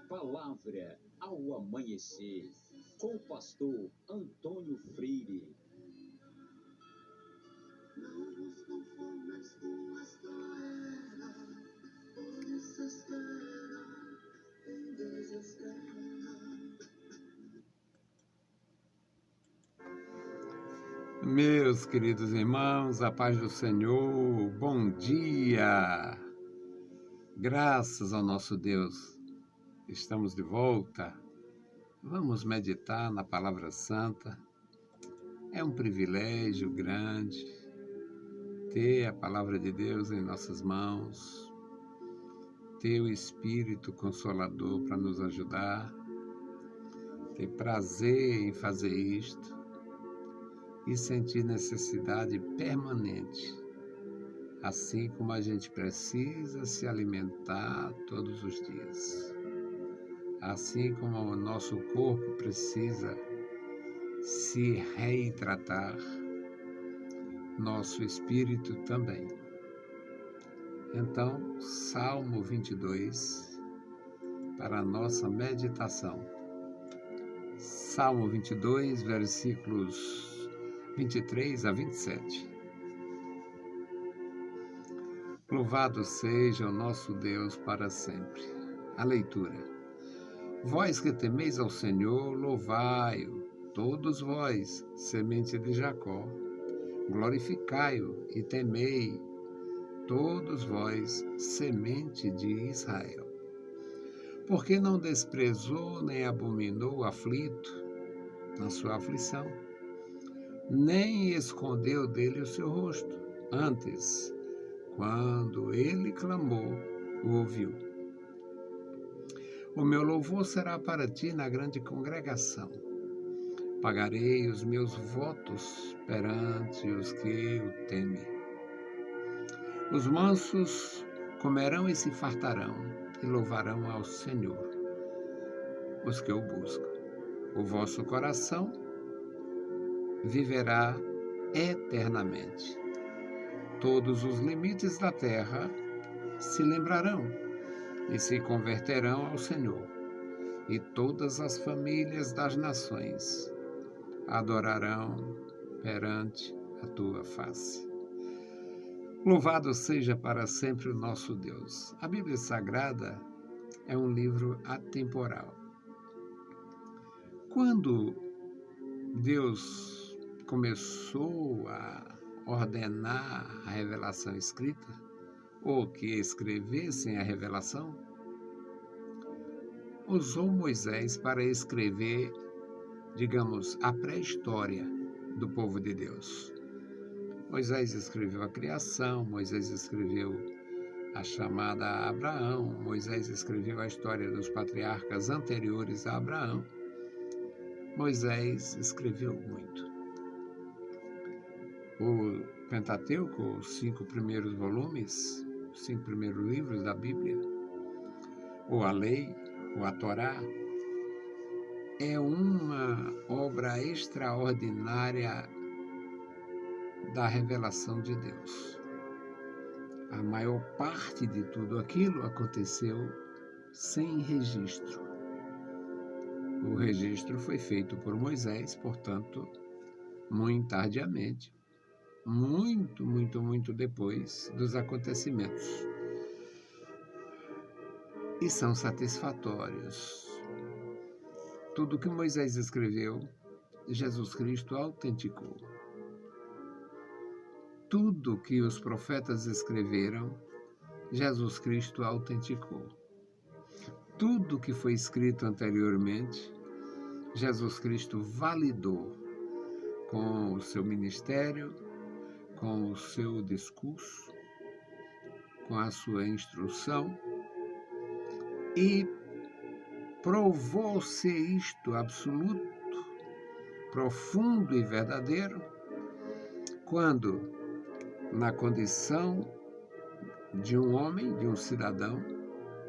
Palavra ao amanhecer, com o pastor Antônio Freire. Não nos conformes com esta era, por isso espera em desespero. Meus queridos irmãos, a paz do Senhor, bom dia! Graças ao nosso Deus, estamos de volta. Vamos meditar na Palavra Santa. É um privilégio grande ter a Palavra de Deus em nossas mãos, ter o Espírito Consolador para nos ajudar, ter prazer em fazer isto e sentir necessidade permanente, assim como a gente precisa se alimentar todos os dias, assim como o nosso corpo precisa se reidratar, nosso espírito também. Então, Salmo 22, para a nossa meditação. Salmo 22, versículos 23 a 27. Louvado seja o nosso Deus para sempre. A leitura. Vós que temeis ao Senhor, louvai-o, todos vós, semente de Jacó. Glorificai-o e temei, todos vós, semente de Israel. Porque não desprezou nem abominou o aflito na sua aflição, nem escondeu dele o seu rosto. Antes, quando ele clamou, o ouviu. O meu louvor será para ti na grande congregação. Pagarei os meus votos perante os que o temem. Os mansos comerão e se fartarão, e louvarão ao Senhor, os que o buscam. O vosso coração viverá eternamente. Todos os limites da terra se lembrarão e se converterão ao Senhor, e todas as famílias das nações adorarão perante a tua face. Louvado seja para sempre o nosso Deus. A Bíblia Sagrada é um livro atemporal. Quando Deus começou a ordenar a revelação escrita, ou que escrevessem a revelação, usou Moisés para escrever, digamos, a pré-história do povo de Deus. Moisés escreveu a criação, Moisés escreveu a chamada a Abraão, Moisés escreveu a história dos patriarcas anteriores a Abraão. Moisés escreveu muito. O Pentateuco, os 5 primeiros volumes, os 5 primeiros livros da Bíblia, ou a Lei, ou a Torá, é uma obra extraordinária da revelação de Deus. A maior parte de tudo aquilo aconteceu sem registro. O registro foi feito por Moisés, portanto, muito tardiamente, muito depois dos acontecimentos. E são satisfatórios. Tudo que Moisés escreveu, Jesus Cristo autenticou. Tudo que os profetas escreveram, Jesus Cristo autenticou. Tudo que foi escrito anteriormente, Jesus Cristo validou com o seu ministério, com o seu discurso, com a sua instrução, e provou ser isto absoluto, profundo e verdadeiro, quando, na condição de um homem, de um cidadão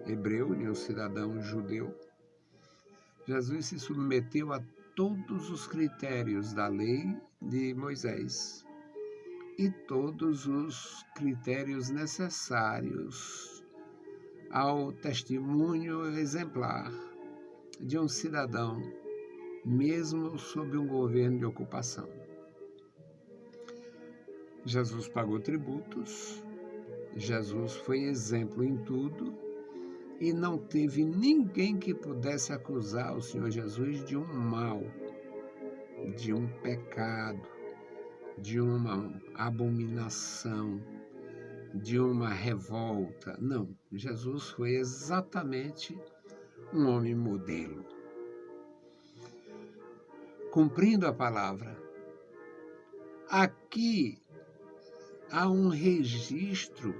hebreu, de um cidadão judeu, Jesus se submeteu a todos os critérios da lei de Moisés e todos os critérios necessários ao testemunho exemplar de um cidadão, mesmo sob um governo de ocupação. Jesus pagou tributos, Jesus foi exemplo em tudo e não teve ninguém que pudesse acusar o Senhor Jesus de um mal, de um pecado, de uma abominação, de uma revolta. Não, Jesus foi exatamente um homem modelo. Cumprindo a palavra. Aqui há um registro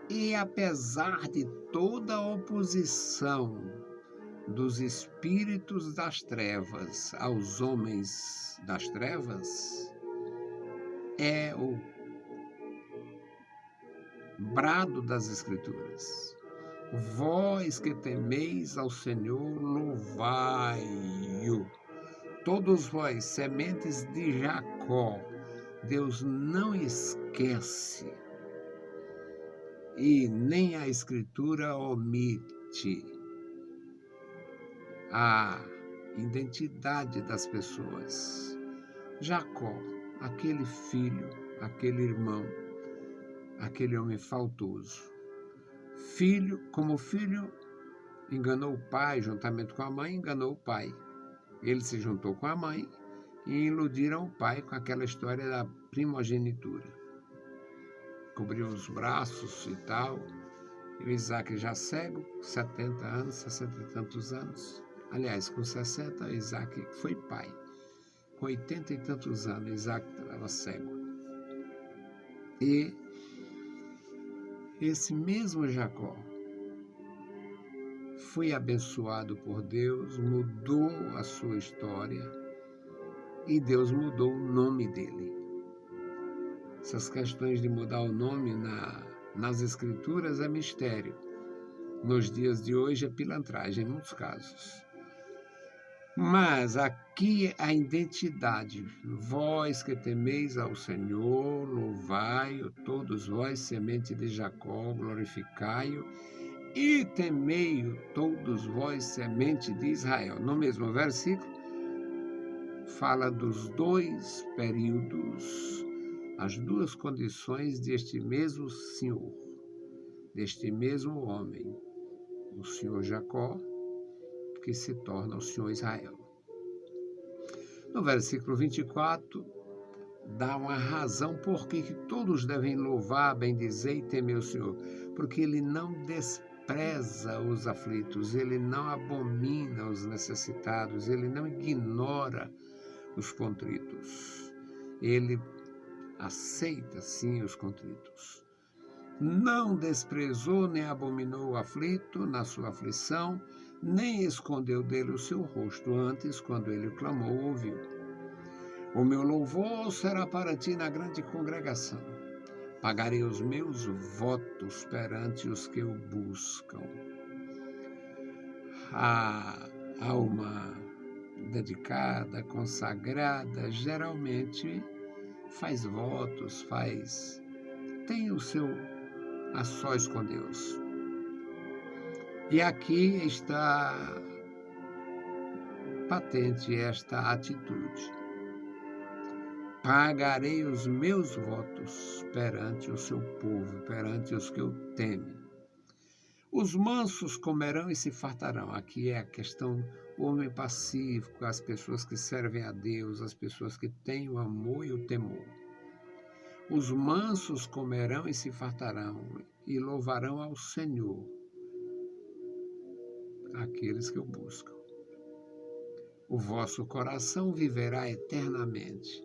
e apesar de toda a oposição dos espíritos das trevas aos homens das trevas, é o brado das Escrituras. Vós que temeis ao Senhor, louvai-o. Todos vós, sementes de Jacó, Deus não esquece e nem a Escritura omite a identidade das pessoas. Jacó, aquele filho, aquele irmão, aquele homem faltoso. Filho, como filho, enganou o pai, juntamente com a mãe, enganou o pai. Ele se juntou com a mãe e iludiram o pai com aquela história da primogenitura. Cobriu os braços e tal. E o Isaac já cego, 70 anos, 60 e tantos anos. Aliás, com 60, Isaac foi pai. Com 80 e tantos anos, Isaac estava cego. E esse mesmo Jacó foi abençoado por Deus, mudou a sua história e Deus mudou o nome dele. Essas questões de mudar o nome nas Escrituras é mistério. Nos dias de hoje é pilantragem em muitos casos. Mas aqui a identidade. Vós que temeis ao Senhor, louvai-o, todos vós, semente de Jacó, glorificai-o, e temei-o, todos vós, semente de Israel. No mesmo versículo, fala dos dois períodos, as duas condições deste mesmo Senhor, deste mesmo homem, o Senhor Jacó, que se torna o Senhor Israel. No versículo 24, dá uma razão por que todos devem louvar, bendizer e temer o Senhor. Porque Ele não despreza os aflitos, Ele não abomina os necessitados, Ele não ignora os contritos. Ele aceita, sim, os contritos. Não desprezou nem abominou o aflito na sua aflição, nem escondeu dele o seu rosto, antes, quando ele clamou, ouviu. O meu louvor será para ti na grande congregação. Pagarei os meus votos perante os que o buscam. A alma dedicada, consagrada, geralmente faz votos, tem o seu a sós com Deus. E aqui está patente esta atitude. Pagarei os meus votos perante o seu povo, perante os que o temem. Os mansos comerão e se fartarão. Aqui é a questão do homem pacífico, as pessoas que servem a Deus, as pessoas que têm o amor e o temor. Os mansos comerão e se fartarão e louvarão ao Senhor, aqueles que o buscam. O vosso coração viverá eternamente.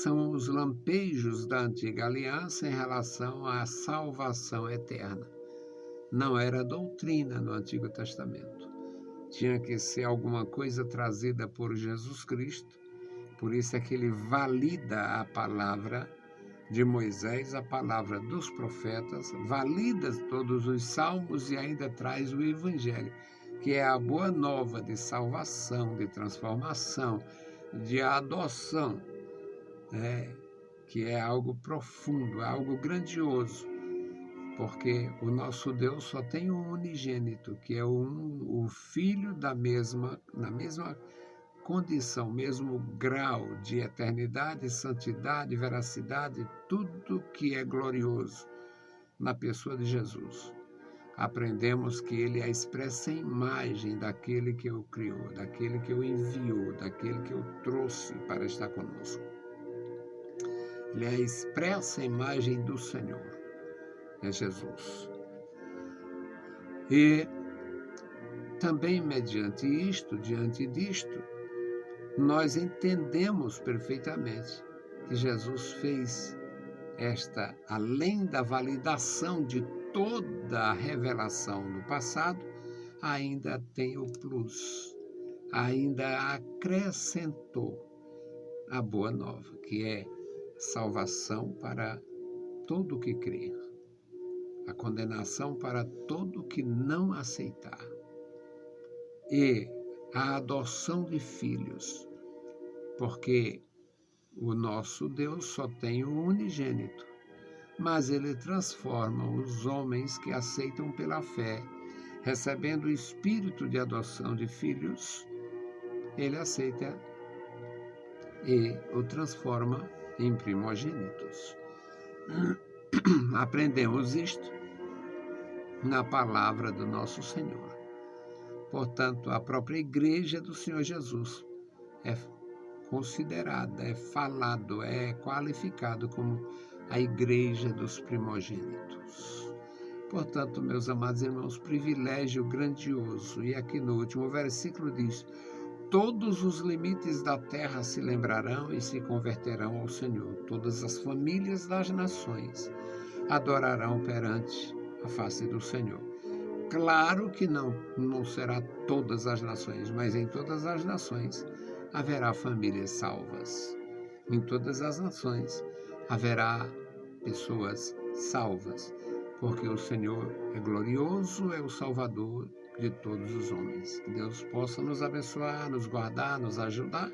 São os lampejos da antiga aliança em relação à salvação eterna. Não era doutrina no Antigo Testamento. Tinha que ser alguma coisa trazida por Jesus Cristo. Por isso é que ele valida a palavra de Moisés, a palavra dos profetas, valida todos os salmos e ainda traz o Evangelho, que é a boa nova de salvação, de transformação, de adoção, que é algo profundo, algo grandioso, porque o nosso Deus só tem um unigênito, que é o Filho na mesma condição, mesmo grau de eternidade, santidade, veracidade, tudo que é glorioso na pessoa de Jesus. Aprendemos que ele é a expressa imagem daquele que o criou, daquele que o enviou, daquele que o trouxe para estar conosco. Ele é a expressa imagem do Senhor, é Jesus. E também diante disto, nós entendemos perfeitamente que Jesus fez além da validação de toda a revelação no passado, ainda tem o plus, ainda acrescentou a boa nova, que é salvação para todo que crê, a condenação para todo que não aceitar, e a adoção de filhos, porque o nosso Deus só tem o unigênito, mas ele transforma os homens que aceitam pela fé, recebendo o espírito de adoção de filhos, ele aceita e o transforma em primogênitos. Aprendemos isto na palavra do nosso Senhor. Portanto, a própria igreja do Senhor Jesus é considerada, é falado, é qualificado como a igreja dos primogênitos. Portanto, meus amados irmãos, privilégio grandioso. E aqui no último versículo diz: todos os limites da terra se lembrarão e se converterão ao Senhor. Todas as famílias das nações adorarão perante a face do Senhor. Claro que não será todas as nações, mas em todas as nações haverá famílias salvas. Em todas as nações haverá pessoas salvas, porque o Senhor é glorioso, é o Salvador de todos os homens. Que Deus possa nos abençoar, nos guardar, nos ajudar,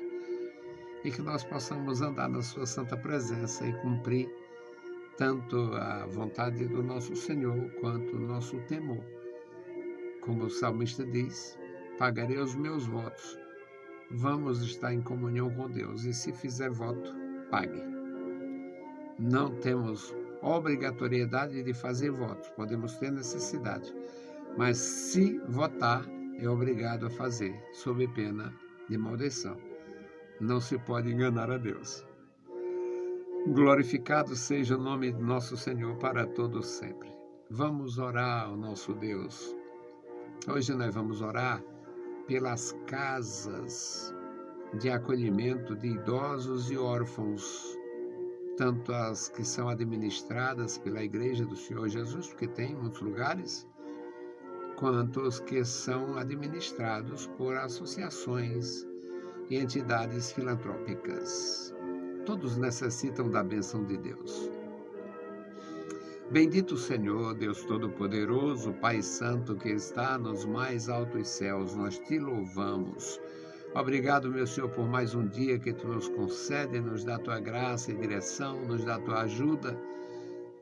e que nós possamos andar na sua santa presença e cumprir tanto a vontade do nosso Senhor quanto o nosso temor. Como o salmista diz: pagarei os meus votos. Vamos estar em comunhão com Deus, e se fizer voto, pague. Não temos obrigatoriedade de fazer votos, podemos ter necessidade, mas se votar, é obrigado a fazer, sob pena de maldição. Não se pode enganar a Deus. Glorificado seja o nome do nosso Senhor para todos sempre. Vamos orar ao nosso Deus. Hoje nós vamos orar pelas casas de acolhimento de idosos e órfãos, tanto as que são administradas pela Igreja do Senhor Jesus, porque tem muitos lugares, quanto os que são administrados por associações e entidades filantrópicas. Todos necessitam da bênção de Deus. Bendito Senhor, Deus Todo-Poderoso, Pai Santo que está nos mais altos céus, nós te louvamos. Obrigado, meu Senhor, por mais um dia que tu nos concede, nos dá tua graça e direção, nos dá tua ajuda.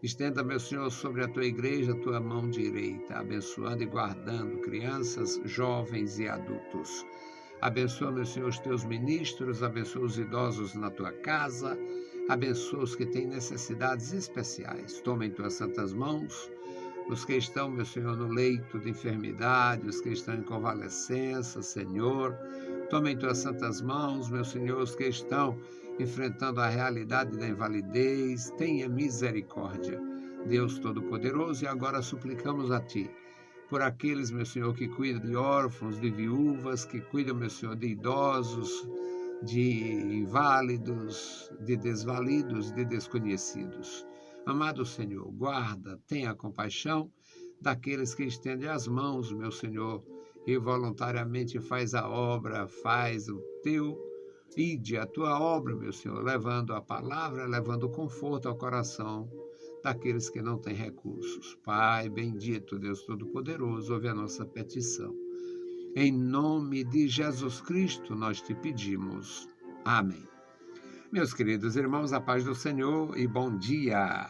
Estenda, meu Senhor, sobre a tua igreja a tua mão direita, abençoando e guardando crianças, jovens e adultos. Abençoa, meu Senhor, os teus ministros, abençoa os idosos na tua casa, abençoa os que têm necessidades especiais. Toma em tuas santas mãos os que estão, meu Senhor, no leito de enfermidade, os que estão em convalescença, Senhor. Toma em tuas santas mãos, meu Senhor, os que estão enfrentando a realidade da invalidez. Tenha misericórdia, Deus Todo-Poderoso, e agora suplicamos a Ti por aqueles, meu Senhor, que cuidam de órfãos, de viúvas, que cuidam, meu Senhor, de idosos, de inválidos, de desvalidos, de desconhecidos. Amado Senhor, guarda, tenha compaixão daqueles que estendem as mãos, meu Senhor, e voluntariamente faz a obra, faz o teu ide, a tua obra, meu Senhor, levando a palavra, levando conforto ao coração daqueles que não têm recursos. Pai bendito, Deus Todo-Poderoso, ouve a nossa petição. Em nome de Jesus Cristo nós te pedimos. Amém. Meus queridos irmãos, a paz do Senhor e bom dia.